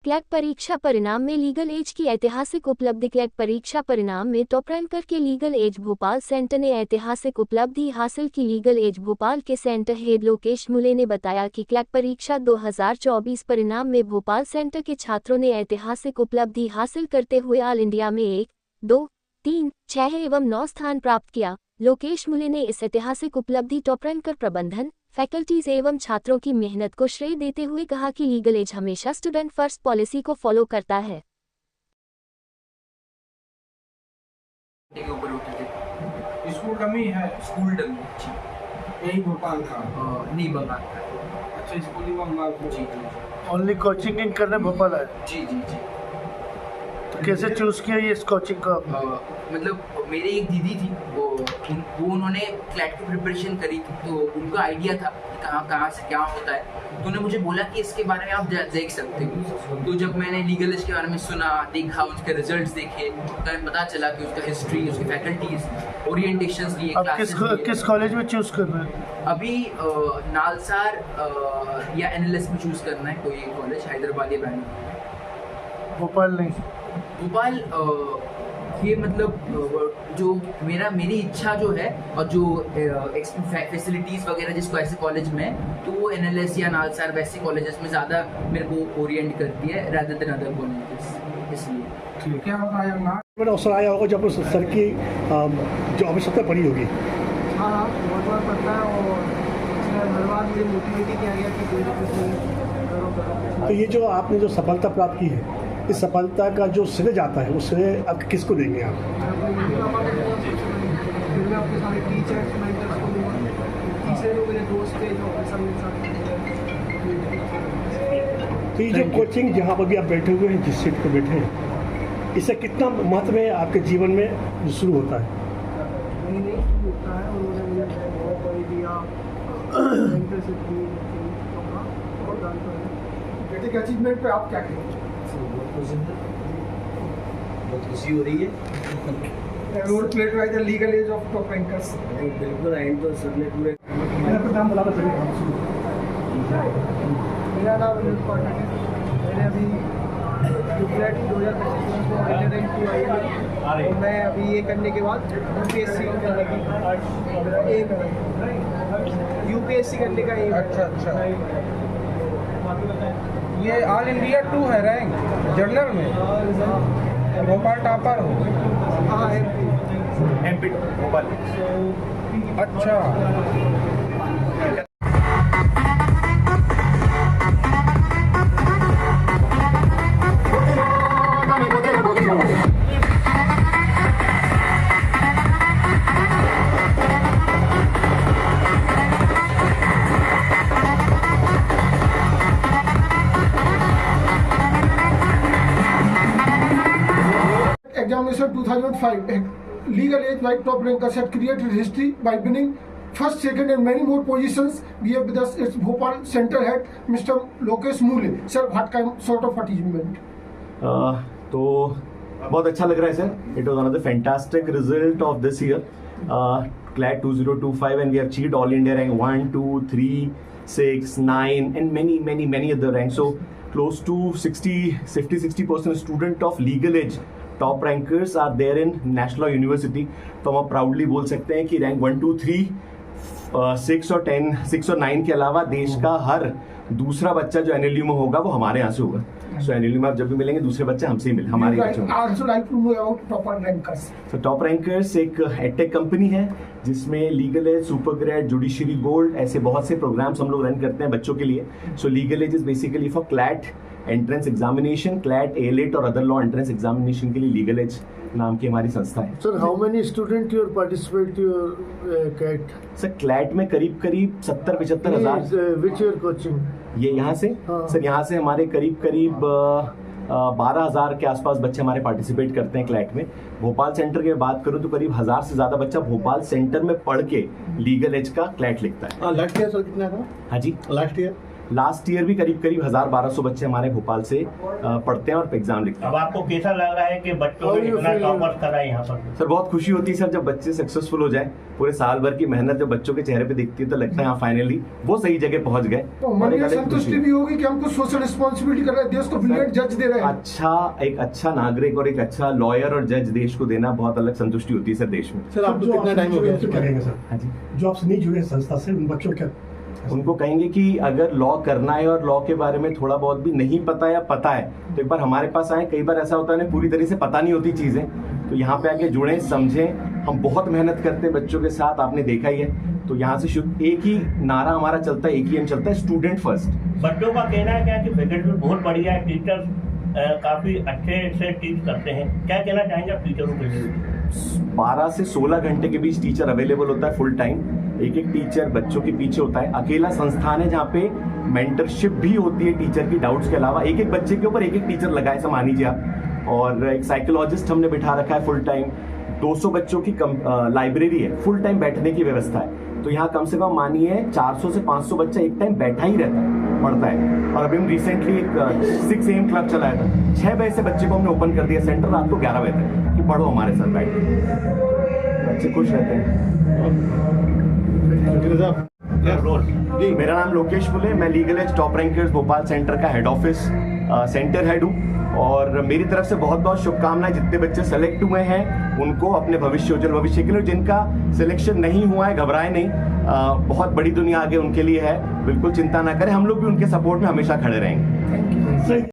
CLAT परीक्षा परिणाम में लीगल एज की ऐतिहासिक उपलब्धि। क्लैट परीक्षा परिणाम में टॉप रैंकर के लीगल एज भोपाल सेंटर ने ऐतिहासिक उपलब्धि हासिल की। लीगल एज भोपाल के सेंटर हेड लोकेश मुले ने बताया कि क्लैट परीक्षा 2024 परिणाम में भोपाल सेंटर के छात्रों ने ऐतिहासिक उपलब्धि हासिल करते हुए ऑल इंडिया में 1, 2, 3, 6 एवं 9 स्थान प्राप्त किया। लोकेश मुले ने इस ऐतिहासिक उपलब्धि टॉप रैंकर प्रबंधन, फैकल्टीज एवं छात्रों की मेहनत को श्रेय देते हुए कहा कि लीगल एज हमेशा स्टूडेंट फर्स्ट पॉलिसी को फॉलो करता है। स्कूल डमी है, स्कूल डमी यही भोपाल का नहीं बंगाल का। अच्छा, स्कूल ही बंगाल का। जी ओनली कोचिंग करने भोपाल है। जी जी जी। तो कैसे चूज किया ये इस कोचिंग को? मतलब मेरी एक दीदी थी, वो उन्होंने क्लैट की प्रिपरेशन करी थी, तो उनका आइडिया था कि कहाँ से क्या होता है, तो उन्होंने मुझे बोला कि इसके बारे में आप देख सकते हो। तो जब मैंने लीगल एज के बारे में सुना, देखा, उसके रिजल्ट्स देखे, तो हमें पता चला कि उसका हिस्ट्री, उसकी फैकल्टीज, ओरिएंटेशंस लिए, अब किस कॉलेज में चूज करना है? अभी नालसार या NLS में चूज करना है, कोई एक कॉलेज, हैदराबाद या बैंगलोर। भोपाल नहीं? भोपाल ये मतलब जो मेरी इच्छा जो है, और जो फैसिलिटीज़ वगैरह जिसको ऐसे कॉलेज में, तो वो NLS या नालसार वैसे कॉलेजेस में ज़्यादा मेरे को ओरिएंट करती है रादर देन अदर कॉलेजेस, इसलिए। ठीक है, बताया ना मैंने अवसर आया होगा जब सर की जो आवश्यकता पड़ी होगी। हाँ, बहुत बार पड़ता है, और हर बार मुझे मोटिवेट किया गया कि कोई ना कुछ करो। तो ये जो आपने जो सफलता प्राप्त की है, इस सफलता का जो श्रेय जाता है, वो श्रेय आप किसको देंगे आप? फिर मैं अपने सारे टीचर्स, मेंटर्स को दूंगा, तीसरे लोग मेरे दोस्त थे जो हमेशा मेरे साथ। तो ये जो कोचिंग जहाँ पर भी आप बैठे हुए हैं, जिस सीट पर बैठे हैं, इससे कितना महत्व है आपके जीवन में जो शुरू होता है? नहीं होता है, उन्होंने मुझे बहुत बड़ी दिया, मेंटरशिप दी, बहुत जानते हैं। बेटे के अचीवमेंट पे आप क्या कहेंगे? बहुत खुशी हो रही है। Role played by the Legal Edge of Top Rankers. बिल्कुल, एंड तो सर ने पूरे। मेरा नाम बता दो। मेरा नाम अनिल पाठक है। मैंने अभी क्लैट 2025 को रैंक किया है, और मैं अभी ये करने के बाद UPSC करने की मेरा एम है। UPSC करने का एम। अच्छा, ये ऑल इंडिया 2 है रैंक जनरल में, भोपाल टॉपर हो। हाँ, MP भोपाल। अच्छा। Examination 2005, legal age by top rankers had created history by winning first, second and many more positions. We have with us its Bhopal Center head, Mr. Lokesh Mule. Sir, what kind sort of achievement? तो बहुत अच्छा लग रहा है sir. It was one of the fantastic result of this year. CLAT 2025 and we have achieved all India rank 1, 2, 3, 6, 9 and many other ranks. So close to 60% student of legal age Top Rankers are there in national university. तो हम proudly बोल सकते हैं कि rank 1, 2, 3, 6 और 10, 6 और 9 के अलावा देश का हर दूसरा बच्चा जो NLU में होगा वो हमारे यहाँ से होगा. सो NLU में आप जब भी मिलेंगे दूसरे बच्चे हमसे ही मिले, हमारे तो टॉप रैंकर्स एक एडटेक कंपनी है जिसमें Legal Edge, Super Grade, Judiciary Gold ऐसे बहुत से प्रोग्राम्स हम लोग रन करते हैं बच्चों के लिए. So Legal Edge is basically for CLAT entrance examination, CLAT, ALET और अदर लॉ एंट्रेंस एग्जामिनेशन के लिए लीगल एज नाम की हमारी संस्था है. Sir, how many student your participate your CLAT? Sir CLAT में करीब 70-75 हज़ार. Which your coaching? ये यहाँ से सर, यहाँ से हमारे करीब 12,000 के आसपास बच्चे हमारे पार्टिसिपेट करते हैं क्लैट में. भोपाल सेंटर की बात करूँ तो करीब 1000 से ज़्यादा बच्चा भोपाल सेंटर में पढ़ के लीगल एज का क्लैट लिखता है. लास्ट ईयर सर कितना था? हाँ जी, लास्ट ईयर लास्ट ईयर भी करीब करीब 1000-1200 बच्चे हमारे भोपाल से पढ़ते हैं और एग्जाम लिखते हैं। अब आपको कैसा लग रहा है कि बच्चों ने इतना टॉपर्स करा है यहाँ पर? सर बहुत खुशी होती है सर जब बच्चे सक्सेसफुल हो जाए। पूरे साल भर की मेहनत जब बच्चों के चेहरे पे दिखती है तो लगता है हाँ फाइनली वो सही जगह पहुंच गए। तो मन में संतुष्टि भी होगी कि हमको सोशल रिस्पॉन्सिबिलिटी कर रहे हैं, देश को ब्रिलियंट जज दे रहे हैं। एक अच्छा नागरिक और एक अच्छा लॉयर और जज देश को देना बहुत अलग संतुष्टि होती है सर देश में। सर आपको कितना टाइम हो गया करेंगे सर? हाँ जी, जो आपसे नहीं जुड़े संस्था से उन बच्चों क्या उनको कहेंगे कि अगर लॉ करना है और लॉ के बारे में थोड़ा बहुत भी नहीं पता या पता है तो एक बार हमारे पास आए। कई बार ऐसा होता है ना पूरी तरह से पता नहीं होती चीजें, तो यहाँ पे आके जुड़े, समझें। हम बहुत मेहनत करते हैं बच्चों के साथ, आपने देखा ही है। तो यहाँ से शुरू एक ही नारा हमारा चलता है, एक ही एम चलता है, स्टूडेंट फर्स्ट। बच्चों का कहना है क्या कि फैकल्टी बहुत बढ़िया है, टीचर काफी अच्छे से टीच करते हैं, क्या कहना चाहेंगे आप टीचरों के लिए? 12 से 16 घंटे के बीच टीचर अवेलेबल होता है फुल टाइम। एक टीचर बच्चों के पीछे होता है। अकेला संस्थान है जहाँ पे मेंटरशिप भी होती है टीचर की डाउट्स के अलावा। एक बच्चे के ऊपर एक टीचर लगा है, मान लीजिए आप। और एक साइकोलॉजिस्ट हमने बिठा रखा है फुल टाइम। 200 बच्चों की लाइब्रेरी है, फुल टाइम बैठने की व्यवस्था है। तो यहाँ कम से कम मानिए 400 से 500 बच्चा एक टाइम बैठा ही रहता है, पढ़ता है। और अभी हम रिसेंटली एक 6 AM क्लब चलाया था। 6 बजे से बच्चे को हमने ओपन कर दिया सेंटर, रात को 11 बजे तक कि पढ़ो हमारे साथ बैठ के। बच्चे खुश रहते हैं। जी, मेरा नाम लोकेश पुले, मैं Legal Edge Top Rankers Bhopal centre का हेड ऑफिस सेंटर हेड हूँ। और मेरी तरफ से बहुत बहुत शुभकामनाएं। जितने बच्चे सेलेक्ट हुए हैं उनको अपने भविष्य, उज्जवल भविष्य के लिए। जिनका सिलेक्शन नहीं हुआ है घबराए नहीं, बहुत बड़ी दुनिया आगे उनके लिए है, बिल्कुल चिंता ना करें। हम लोग भी उनके सपोर्ट में हमेशा खड़े रहेंगे।